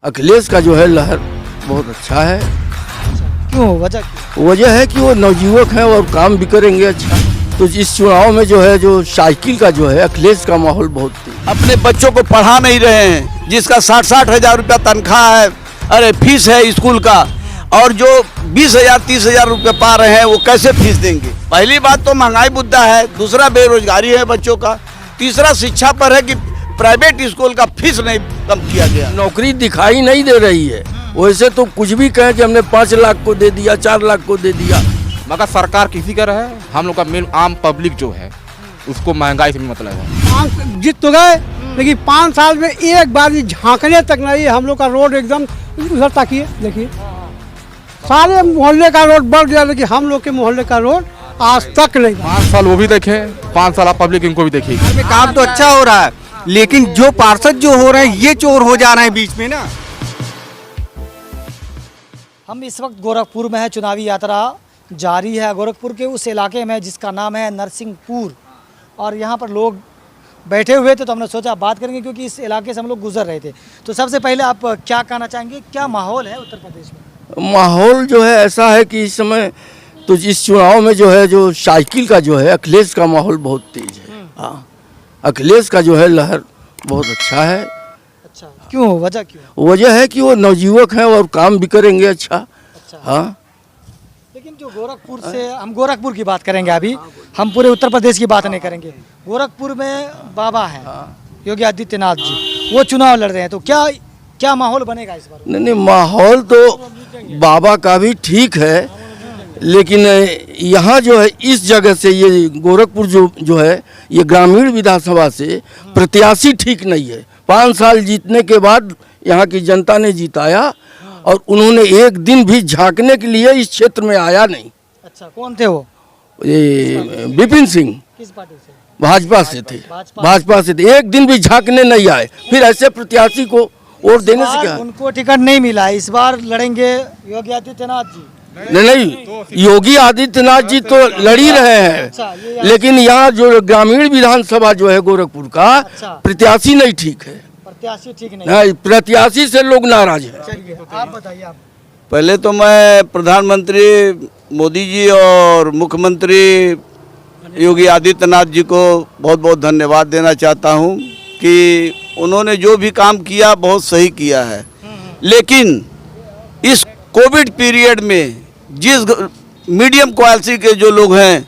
अखिलेश का जो है लहर बहुत अच्छा है। क्यों? वजह वजह है कि वो नवयुवक हैं और काम भी करेंगे अच्छा। तो इस चुनाव में जो है जो साइकिल का जो है अखिलेश का माहौल बहुत तेज। अपने बच्चों को पढ़ा नहीं रहे हैं, जिसका 60-60 हजार रुपया तनख्वाह है, अरे फीस है स्कूल का, और जो 20,000 30,000 रुपये पा रहे हैं वो कैसे फीस देंगे। पहली बात तो महंगाई मुद्दा है, दूसरा बेरोजगारी है बच्चों का, तीसरा शिक्षा पर है कि प्राइवेट स्कूल का फीस नहीं कम किया गया। नौकरी दिखाई नहीं दे रही है। वैसे तो कुछ भी कहें कि हमने 5 लाख को दे दिया, 4 लाख को दे दिया, मगर सरकार किसी का रहे, हम लोग का मेन आम पब्लिक जो है उसको महंगाई से भी मतलब है। जीत तो गए, लेकिन 5 साल में एक बार भी झांकने तक नहीं। हम लोग का रोड एकदम उधर ताकिए, देखिए सारे मोहल्ले का रोड बढ़ गया, लेकिन हम लोग के मोहल्ले का रोड आज तक नहीं। 5 साल वो भी देखे, 5 साल आप पब्लिक इनको भी देखिए। काम तो अच्छा हो रहा है, लेकिन जो पार्षद जो हो रहे हैं ये चोर हो जा रहे हैं बीच में ना। हम इस वक्त गोरखपुर में है, चुनावी यात्रा जारी है गोरखपुर के उस इलाके में जिसका नाम है नरसिंहपुर, और यहाँ पर लोग बैठे हुए थे, तो हमने सोचा बात करेंगे क्योंकि इस इलाके से हम लोग गुजर रहे थे। तो सबसे पहले आप क्या कहना चाहेंगे, क्या माहौल है उत्तर प्रदेश में? माहौल जो है ऐसा है कि इस समय तो इस चुनाव में जो है जो साइकिल का जो है अखिलेश का माहौल बहुत तेज है। हाँ, अखिलेश का जो है लहर बहुत अच्छा है। अच्छा, क्यों? वजह क्यों? वजह है कि वो नवयुवक हैं और काम भी करेंगे अच्छा। अच्छा, हाँ, लेकिन जो गोरखपुर से, हम गोरखपुर की बात करेंगे अभी, हम पूरे उत्तर प्रदेश की बात नहीं करेंगे। गोरखपुर में बाबा हैं योगी आदित्यनाथ जी, वो चुनाव लड़ रहे हैं, तो क्या माहौल बनेगा इस बार? नहीं, माहौल तो बाबा का भी ठीक है, लेकिन यहाँ जो है इस जगह से ये गोरखपुर जो है ये ग्रामीण विधानसभा से प्रत्याशी ठीक नहीं है। 5 साल जीतने के बाद यहाँ की जनता ने जिताया और उन्होंने एक दिन भी झांकने के लिए इस क्षेत्र में आया नहीं। अच्छा, कौन थे वो? ये विपिन सिंह किस पार्टी से? भाजपा से थे, भाजपा से थे। एक दिन भी झांकने नहीं आए, फिर ऐसे प्रत्याशी को वोट देने से क्या? उनको टिकट नहीं मिला, इस बार लड़ेंगे योगी आदित्यनाथ जी। नहीं, योगी आदित्यनाथ जी तो लड़ ही रहे हैं, लेकिन यहाँ जो ग्रामीण विधानसभा जो है गोरखपुर का प्रत्याशी नहीं ठीक है। प्रत्याशी ठीक नहीं, प्रत्याशी से लोग नाराज हैं। चलिए आप बताइए। आप पहले तो मैं प्रधानमंत्री मोदी जी और मुख्यमंत्री योगी आदित्यनाथ जी को बहुत बहुत धन्यवाद देना चाहता हूं कि उन्होंने जो भी काम किया बहुत सही किया है। लेकिन इस कोविड पीरियड में जिस मीडियम क्वालिटी के जो लोग हैं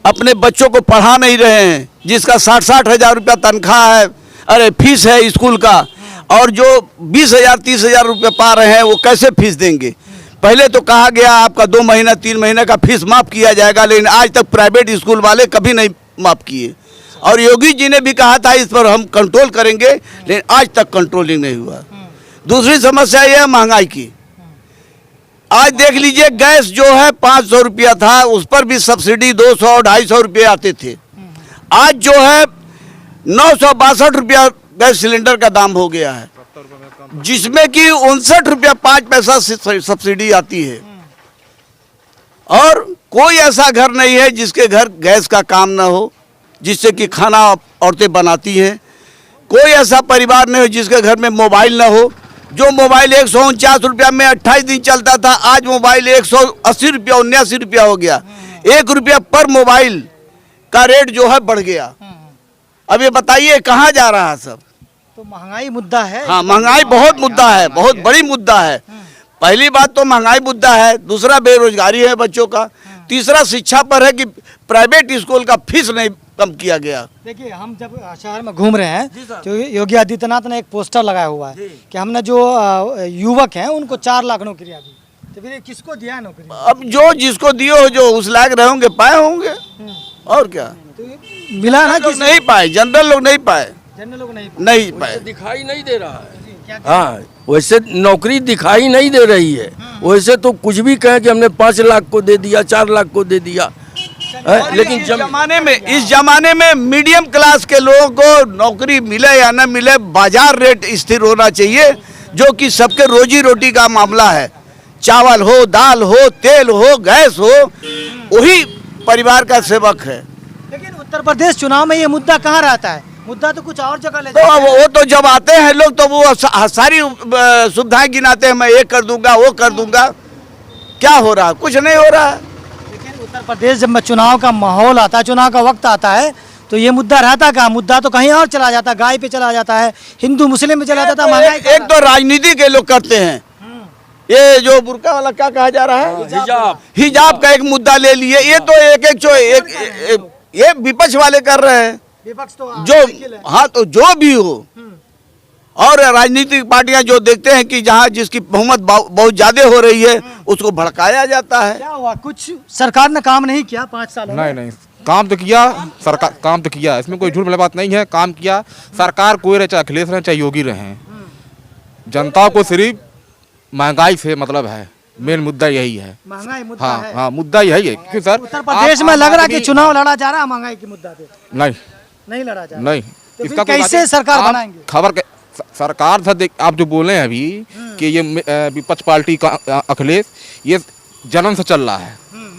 अपने बच्चों को पढ़ा नहीं रहे हैं, जिसका 60-60 हजार रुपया तनख्वाह है, अरे फीस है स्कूल का, और जो 20,000 30,000 रुपये पा रहे हैं वो कैसे फीस देंगे। पहले तो कहा गया आपका 2 महीना 3 महीने का फीस माफ़ किया जाएगा, लेकिन आज तक प्राइवेट स्कूल वाले कभी नहीं माफ़ किए। और योगी जी ने भी कहा था इस पर हम कंट्रोल करेंगे, लेकिन आज तक कंट्रोलिंग नहीं हुआ। दूसरी समस्या यह है महंगाई की। आज देख लीजिए गैस जो है 500 रुपया था, उस पर भी सब्सिडी 200-250 रुपये आते थे। आज जो है 962 रुपया गैस सिलेंडर का दाम हो गया है, जिसमें कि 59 रुपया 5 पैसा सब्सिडी आती है। और कोई ऐसा घर नहीं है जिसके घर गैस का काम ना हो, जिससे कि खाना औरतें बनाती हैं। कोई ऐसा परिवार नहीं हो जिसके घर में मोबाइल ना हो। जो मोबाइल 149 रुपया में 28 दिन चलता था, आज मोबाइल 180 रुपया 79 रुपया हो गया। 1 रुपया पर मोबाइल का रेट जो है बढ़ गया। अब ये बताइए कहाँ जा रहा है सब? तो महंगाई मुद्दा है। हाँ, महंगाई बहुत मुद्दा है, बहुत बड़ी मुद्दा है। पहली बात तो महंगाई मुद्दा है, दूसरा बेरोजगारी है बच्चों का, तीसरा शिक्षा पर है कि प्राइवेट स्कूल का फीस नहीं कम किया गया। देखिए, हम जब शहर में घूम रहे हैं तो योगी आदित्यनाथ ने एक पोस्टर लगाया हुआ है कि हमने जो युवक हैं उनको 4 लाख नौकरियां दी, तो फिर किसको दिया है नौकरी? अब जो जिसको दियो जो उस लायक रहे होंगे पाए होंगे, और क्या। तो मिला ना कि नहीं पाए, जनरल लोग नहीं पाए, जनरल लोग नहीं पाए। दिखाई नहीं दे रहा है। हाँ, वैसे नौकरी दिखाई नहीं दे रही है। वैसे तो कुछ भी कहें कि हमने 5 लाख को दे दिया, 4 लाख को दे दिया, लेकिन इस जमाने में मीडियम क्लास के लोगों को नौकरी मिले या न मिले, बाजार रेट स्थिर होना चाहिए, जो कि सबके रोजी रोटी का मामला है। चावल हो, दाल हो, तेल हो, गैस हो, वही परिवार का सेवक है। लेकिन उत्तर प्रदेश चुनाव में ये मुद्दा कहाँ रहता है? मुद्दा तो कुछ और जगह ले तो जाते हैं। वो तो जब आते हैं लोग तो वो सारी सुविधाएं गिनाते हैं, मैं ये कर दूंगा वो कर दूंगा। क्या हो रहा? कुछ नहीं हो रहा। लेकिन उत्तर प्रदेश जब में चुनाव का माहौल आता है, चुनाव का वक्त आता है, तो ये मुद्दा रहता कहाँ? मुद्दा तो कहीं और चला जाता है, गाय पे चला जाता है, हिंदू मुस्लिम में चला जाता है, महंगाई एक तो राजनीति के लोग करते हैं। ये जो बुर्का वाला क्या कहा जा रहा है, हिजाब का एक मुद्दा ले लिए। ये तो ये विपक्ष वाले कर रहे हैं। विपक्ष तो जो हाँ, तो जो भी हो, और राजनीतिक पार्टियां जो देखते हैं कि जहां जिसकी बहुमत बहुत ज्यादा हो रही है उसको भड़काया जाता है। क्या हुआ? कुछ सरकार ने काम नहीं किया 5 सालों में? नहीं काम तो किया सरकार, काम तो किया, इसमें कोई झूठ वाली बात नहीं है। काम किया सरकार, कोई रहे, चाहे अखिलेश रहे चाहे योगी रहे, जनता को सिर्फ महंगाई से मतलब है। मेन मुद्दा यही है। महंगाई मुद्दा है। हाँ मुद्दा यही है। क्यों सर, उत्तर प्रदेश में लग रहा है कि चुनाव लड़ा जा रहा है महंगाई के मुद्दा पे? नहीं लड़ा जा रहा। नहीं तो फिर कैसे सरकार बनाएंगे? खबर सरकार था, आप जो बोले हैं अभी कि ये विपक्ष पार्टी का अखिलेश, ये जन्म से चल रहा है।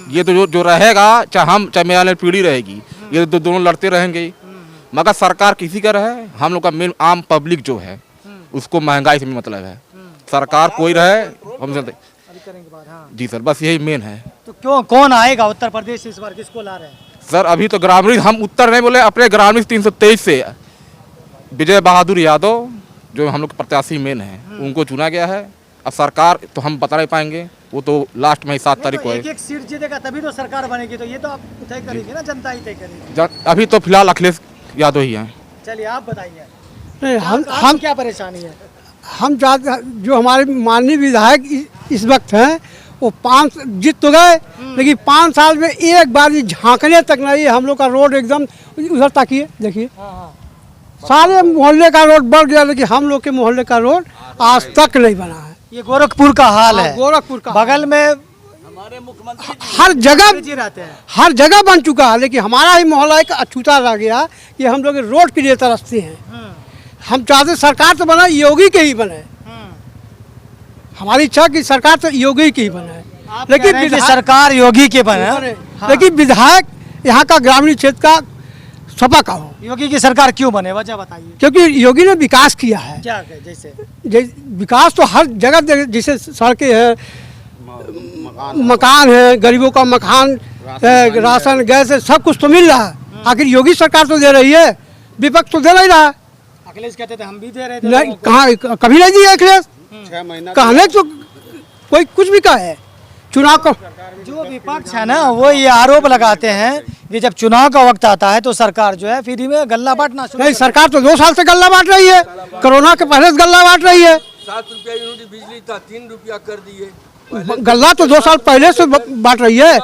ये तो जो रहेगा, चाहे मेरे वाली पीढ़ी रहेगी, ये तो दोनों लड़ते रहेंगे। मगर सरकार किसी का रहे, हम लोग का मेन आम पब्लिक जो है उसको महंगाई से मतलब है। सरकार कोई रहे हम जी सर, बस यही मेन है। तो क्यों, कौन आएगा उत्तर प्रदेश इस बार? किसको ला रहे हैं सर? अभी तो ग्रामीण, हम उत्तर नहीं बोले, अपने ग्रामीण 323 से विजय बहादुर यादव जो हम लोग प्रत्याशी मेन हैं उनको चुना गया है। अब सरकार तो हम बता नहीं पाएंगे, वो तो लास्ट में 7 तारीख को है। एक सीट जीतेगा तभी तो सरकार बनेगी, तो ये तो आप तय करेंगे ना, जनता ही तय करेगी। अभी तो फिलहाल अखिलेश यादव ही हैं। चलिए आप बताइए, नहीं, हम क्या परेशानी है? हम जो हमारे माननीय विधायक इस वक्त हैं वो 5 जीत तो गए, लेकिन 5 साल में एक बार भी झांकने तक नहीं। हम लोग का रोड एकदम उधर ताकिए, देखिए सारे मोहल्ले का रोड बढ़ गया, लेकिन हम लोग के मोहल्ले का रोड आज तक नहीं बना है। ये गोरखपुर का हाल है। गोरखपुर का बगल में हमारे मुख्यमंत्री हर जगह रहते हैं, हर जगह बन चुका है, लेकिन हमारा ही मोहल्ला एक अछूता रह गया कि हम लोग रोड के लिए तरसते हैं। हम चाहते सरकार तो बना योगी के ही बने, हमारी इच्छा कि सरकार तो योगी की ही बने, लेकिन सरकार योगी के बने, लेकिन विधायक यहाँ का ग्रामीण क्षेत्र का सपा का हो। योगी की सरकार क्यों बने, वजह बताइए। क्योंकि योगी ने विकास किया है। क्या जैसे विकास तो हर जगह, जैसे सड़कें हैं, मकान है, गरीबों का मकान, राशन गैस है, सब कुछ तो मिल रहा है। आखिर योगी सरकार तो दे रही है, विपक्ष तो दे नहीं रहा है। अखिलेश कहते थे हम भी दे रहे थे, नहीं, कहाँ कभी नहीं दिया अखिलेश। 6 महीना कहने तो कोई कुछ भी कहे। चुनाव का जो विपक्ष है ना, वो ये आरोप लगाते हैं कि जब चुनाव का वक्त आता है तो सरकार जो है फ्री में गल्ला बांटना शुरू। नहीं, सरकार तो 2 साल से गल्ला बांट रही है, कोरोना के पहले से गल्ला बांट रही है। 7 रुपया यूनिट बिजली था, 3 रुपया कर दिए। गल्ला तो 2 साल पहले से बांट रही है।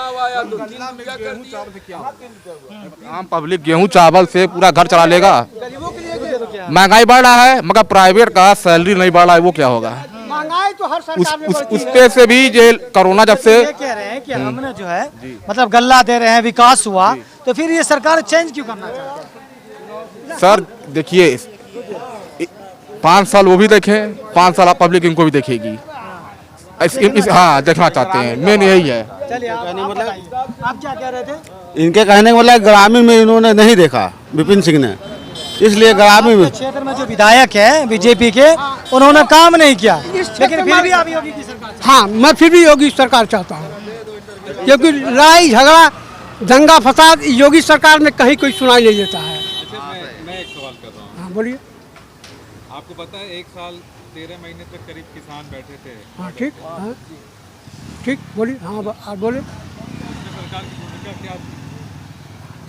आम पब्लिक गेहूं चावल से पूरा घर चला लेगा। महंगाई बढ़ रहा है, मगर प्राइवेट का सैलरी नहीं बढ़ रहा है, वो क्या होगा? महंगाई तो हर सरकार में बढ़ती उस है। पे से भी जो कोरोना जब से ये कह रहे हैं कि हमने जो है मतलब गल्ला दे रहे हैं, विकास हुआ, तो फिर ये सरकार चेंज क्यों करना चाहती है? सर देखिए, 5 साल वो भी देखें, 5 साल आप पब्लिक इनको भी देखेगी। हाँ, देखना चाहते हैं, मेन यही है। चलिए आप क्या कह रहे थे? इनके कहने का मतलब ग्रामीण में इन्होंने नहीं देखा विपिन सिंह ने, इसलिए ग्रामीण में क्षेत्र में जो विधायक है बीजेपी के, उन्होंने काम नहीं किया, लेकिन फिर भी आप योगी की सरकार। हाँ, मैं फिर भी योगी सरकार चाहता हूँ, क्योंकि लड़ाई झगड़ा दंगा फसाद योगी सरकार में कहीं कोई सुनाई नहीं देता है। मैं एक सवाल कर रहा हूँ। हाँ बोलिए। आपको पता है 1 साल 13 महीने तक करीब किसान बैठे थे। हाँ ठीक, हाँ ठीक, बोलिए। हाँ आप बोले। सरकार की भूमिका क्या थी?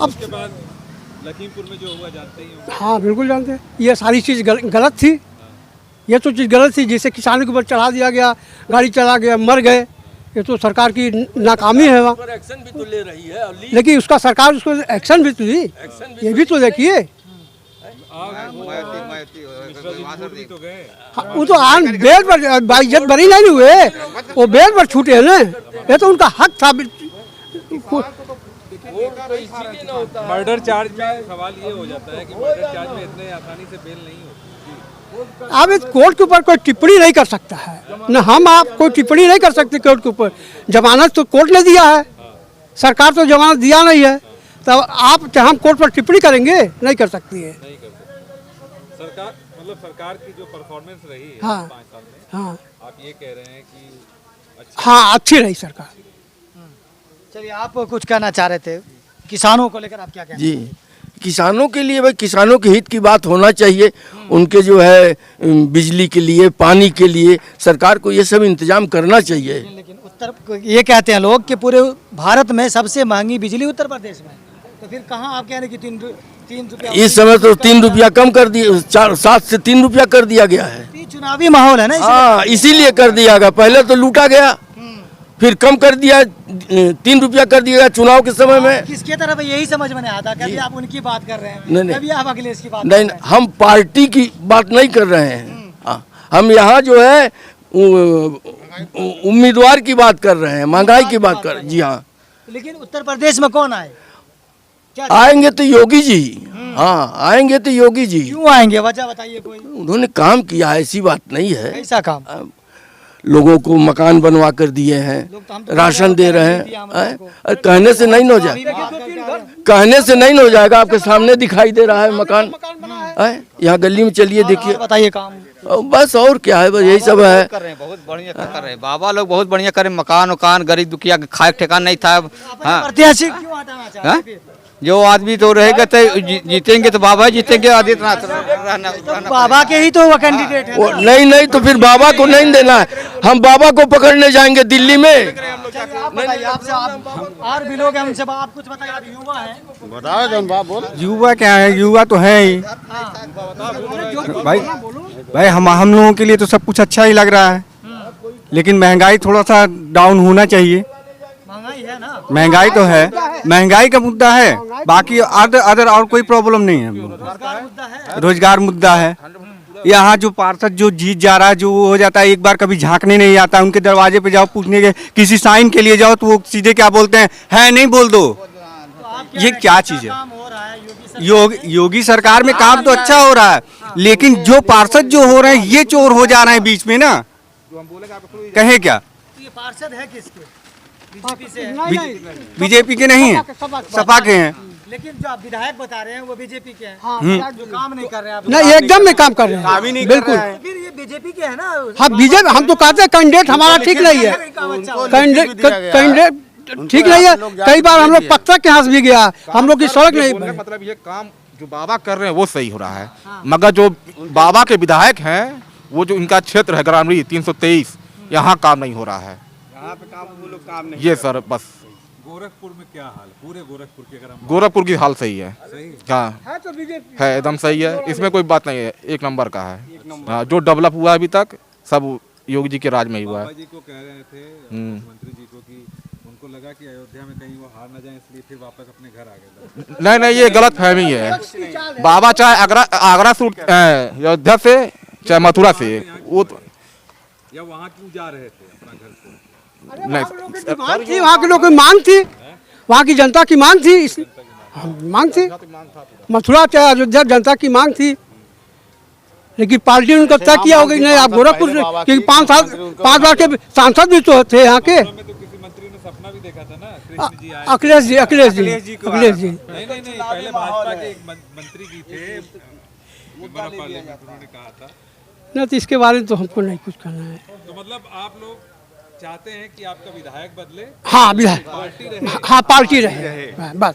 अब उसके बाद लखीमपुर में जो हुआ जानते ही होंगे। हाँ बिल्कुल जानते हैं। ये सारी चीज़ गलत थी। ये तो चीज़ गलत थी, जिससे किसानों के ऊपर चढ़ा दिया गया, गाड़ी चला गया, मर गए। ये तो सरकार की नाकामी है वहाँ। एक्शन भी तो ले रही है, लेकिन उसका सरकार उसको एक्शन भी तो दी, ये भी तो देखिए। तो गए। हाँ, वो तो आन बेल पर बाइज्जत बरी नहीं हुए, वो बेल पर छूटे हैं ना। ये तो उनका हक था। मर्डर चार्ज में सवाल ये हो जाता है कि मर्डर चार्ज में इतने आसानी से बेल नहीं होती। अब इस कोर्ट के ऊपर कोई टिप्पणी नहीं कर सकता है, न हम आप कोई टिप्पणी नहीं कर सकते कोर्ट के ऊपर। जमानत तो कोर्ट ने दिया है, सरकार तो जमानत दिया नहीं है, तब आप हम कोर्ट पर टिप्पणी करेंगे? नहीं कर सकती है। सरकार मतलब सरकार की जो परफॉर्मेंस रही है हाँ। 5 साल में, हाँ आप ये कह रहे हैं कि अच्छा हाँ अच्छी रही सरकार। चलिए, आप कुछ कहना चाह रहे थे किसानों को लेकर, आप क्या कहना? जी, किसानों के लिए भाई किसानों के हित की बात होना चाहिए। उनके जो है बिजली के लिए, पानी के लिए सरकार को ये सब इंतजाम करना चाहिए। लेकिन ये कहते हैं लोग कि पूरे भारत में सबसे महंगी बिजली उत्तर प्रदेश में, तो फिर कहाँ आप कह रहे हैं कि 3 रुपया? इस समय तो 3 रुपया कम कर दिया, 7 से 3 रुपया कर दिया गया है। चुनावी माहौल है ना, हाँ, इसीलिए कर दिया गया। पहले तो लूटा गया, फिर कम कर दिया, 3 रुपया कर दिया गया चुनाव के समय में। किसके तरफ यही समझ में नहीं आता, कभी आप उनकी बात कर रहे हैं, नहीं। कभी आप अखिलेश की बात कर नहीं, रहे हैं। हम पार्टी की बात नहीं कर रहे हैं। हाँ, हम यहाँ जो है उम्मीदवार की बात कर रहे हैं, महंगाई की बात कर। जी हाँ, लेकिन उत्तर प्रदेश में कौन आए? आएंगे तो योगी जी। हाँ, आएंगे तो योगी जी। क्यों आएंगे, वजह बताइए कोई। उन्होंने काम किया है, ऐसी बात नहीं है। कैसा काम? लोगों को मकान बनवा कर दिए हैं, राशन दे रहे हैं। कहने से नहीं हो जाएगा, कहने से नहीं हो जाएगा। आपके सामने दिखाई दे रहा है मकान। यहाँ गली में चलिए, देखिए। बताइए काम। बस और क्या है, बस यही सब है। कर रहे हैं, बहुत बढ़िया कर रहे हैं बाबा लोग, बहुत बढ़िया कर रहे हैं। मकान उकान गरीब दुखिया के खाए ठिकाना नहीं था। हाँ, प्रत्याशी क्यों हटाना चाहते हैं फिर? जो आदमी तो रहेगा तो जीतेंगे तो बाबा जीतेंगे। आदित्यनाथ रहना बाबा के ही तो वो कैंडिडेट है ना। नहीं तो फिर बाबा को नहीं देना है। हम बाबा को पकड़ने जाएंगे दिल्ली में। आप बताइए, आपसे आप और भी लोग हैं, उनसे आप कुछ बताइए। आप युवा हैं, बताओ जौन बात बोल। युवा क्या है, युवा तो है ही भाई हम लोगों के लिए तो सब कुछ अच्छा ही लग रहा है, लेकिन महंगाई थोड़ा सा डाउन होना चाहिए। महंगाई है ना, महंगाई तो है, महंगाई का मुद्दा है, बाकी अदर और कोई प्रॉब्लम नहीं है। रोजगार मुद्दा है। रोजगार मुद्दा है। यहाँ जो पार्षद जो जीत जा रहा है, जो वो हो जाता है, एक बार कभी झांकने नहीं आता। उनके दरवाजे पे जाओ, पूछने के किसी साइन के लिए जाओ तो वो सीधे क्या बोलते हैं, है नहीं बोल दो। ये क्या चीज है? काम हो रहा है योगी सरकार में काम तो अच्छा हो रहा है, लेकिन जो पार्षद जो हो रहे हैं ये चोर हो जा रहे हैं बीच में ना। कहे क्या? ये पार्षद है किसके? बीजेपी से है। बीजेपी के नहीं है, सपा के हैं। लेकिन जो आप विधायक बता रहे हैं वो बीजेपी के हैं। जो काम नहीं कर रहे हैं आप। नहीं, एकदम में काम कर रहे हैं, बिल्कुल। फिर ये बीजेपी के है ना। हाँ, बीजेपी, हम तो कहते हैं कैंडिडेट हमारा ठीक नहीं है। कैंडिडेट ठीक नहीं है। कई बार हम लोग पत्थर के हाथ भी गया, हम लोग की सड़क नहीं बनी। मतलब ये काम जो बाबा कर रहे हैं वो सही हो रहा है, मगर जो बाबा के विधायक हैं वो जो इनका क्षेत्र है ग्रामीण 323, यहाँ काम नहीं हो रहा है। यहाँ पे काम वो लोग काम नहीं। ये सर बस। गोरखपुर में क्या हाल, पूरे गोरखपुर की अगर हम गोरखपुर की हाल सही है। सही हाँ, है तो बीजेपी है एकदम सही है, इसमें कोई बात नहीं है, एक नंबर का है। हाँ, जो डेवलप हुआ अभी तक सब योगी जी के राज में ही हुआ है। बाबा जी को कह रहे थे मुख्यमंत्री जी को कि उनको लगा कि अयोध्या में कहीं वो हार ना जाए, इसलिए फिर वापस अपने घर आ गए। नहीं, ये गलत फहमी है। बाबा चाहे आगरा से अयोध्या से चाहे मथुरा से, वो तो या वहाँ क्यों जा रहे थे अपना घर से? मांग थी, वहाँ के लोग की मांग थी, वहाँ की जनता की मांग थी, मांग थी। मथुरा चाहे अयोध्या जनता की मांग थी, लेकिन पार्टी ने उनका तय किया होगा कि नहीं आप गोरखपुर से, क्योंकि 5 बार के सांसद भी तो थे यहाँ के। में तो किसी मंत्री ने सपना भी देखा था ना, कृष्ण जी आए। अखिलेश जी नहीं, पहले भाजपा के एक मंत्री जी थे, पार्लियामेंट, उन्होंने कहा था। नहीं, तो इसके बारे में तो हमको नहीं कुछ कहना है। तो मतलब आप लोग चाहते हैं कि आपका विधायक बदले, हाँ, विधायक, हाँ पार्टी रहे, बस।